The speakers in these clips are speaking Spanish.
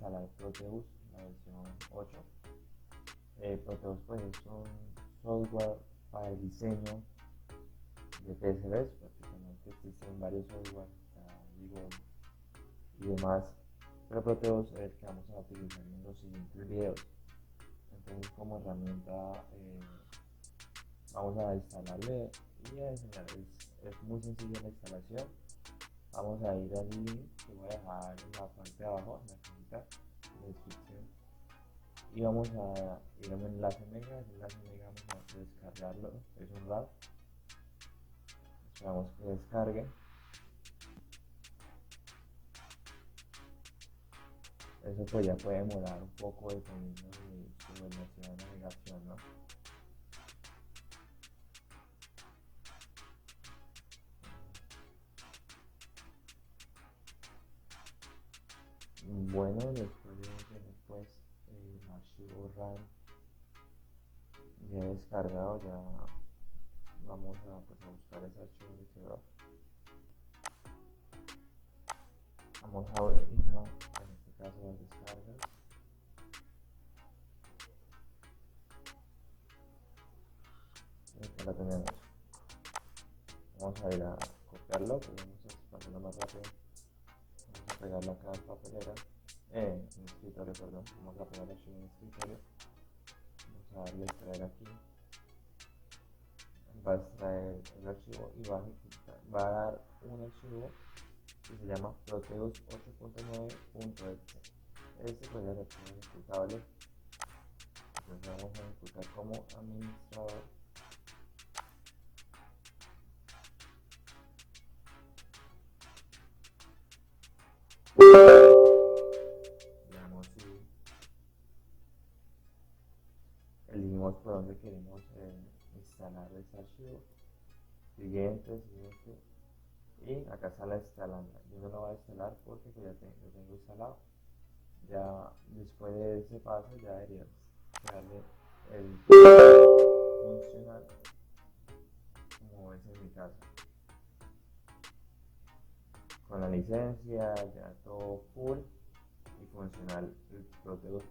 instalar Proteus, la versión 8. Proteus pues es un software para el diseño de PCBs. Prácticamente existen varios software, Digo, y demás, pero Proteus es el que vamos a utilizar en los siguientes videos. Entonces, como herramienta vamos a instalarle y a enseñar. Es muy sencilla la instalación. Vamos a ir al link que voy a dejar en la parte de abajo, en la cajita de descripción, y vamos a ir a un enlace mega. El enlace mega vamos a descargarlo, es un RAR. Esperamos que descargue. Eso pues ya puede demorar un poco dependiendo de su velocidad de navegación, ¿no? Bueno, después de tener pues el archivo RAM ya descargado, ya vamos a, pues, a buscar ese archivo que quedó. Vamos a ir en este caso las descargas. Acá la tenemos. Vamos a ir a copiarlo, pero vamos a expandirlo más rápido. Vamos a pegarlo acá en papelera, en el escritorio, perdón. Vamos a pegar el archivo en el escritorio. Vamos a darle a extraer aquí. Va a extraer el archivo y va a dar un archivo que se llama Proteus 8.9.exe. Este pues es el archivo ejecutable. Entonces vamos a ejecutar como administrador. Veamos si elegimos por donde queremos instalar este archivo. Siguiente. Y acá está la instalando. Yo no lo voy a instalar porque pues, lo tengo instalado. Ya después de ese paso ya deberías darle el funcional, como es en mi caso, con la licencia ya todo full y funcional el Proteus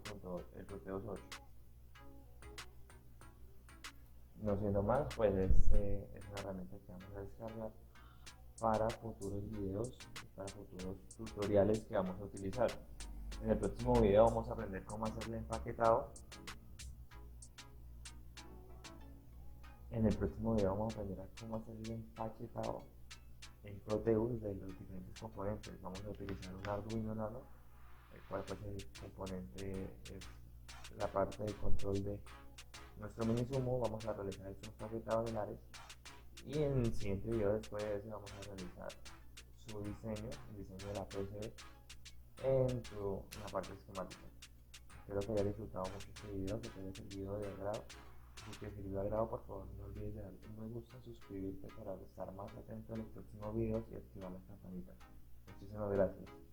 8. No siendo más, pues es una herramienta que vamos a descargar para futuros videos, para futuros tutoriales que vamos a utilizar. En el próximo video vamos a aprender cómo hacer el empaquetado. En el próximo video vamos a aprender a cómo hacer el empaquetado en Proteus de los diferentes componentes. Vamos a utilizar un Arduino Nano, el cual pues el componente es la parte de control de nuestro mini sumo. Vamos a realizar estos empaquetados de lares y en el siguiente video después de ese vamos a realizar su diseño, el diseño de la PCB en la parte esquemática. Espero que hayas disfrutado mucho este video, que te haya servido de agrado. Si te sirvió de agrado, por favor no olvides de darle un me gusta, suscribirte para estar más atento a los próximos videos y activar la campanita. Muchísimas gracias.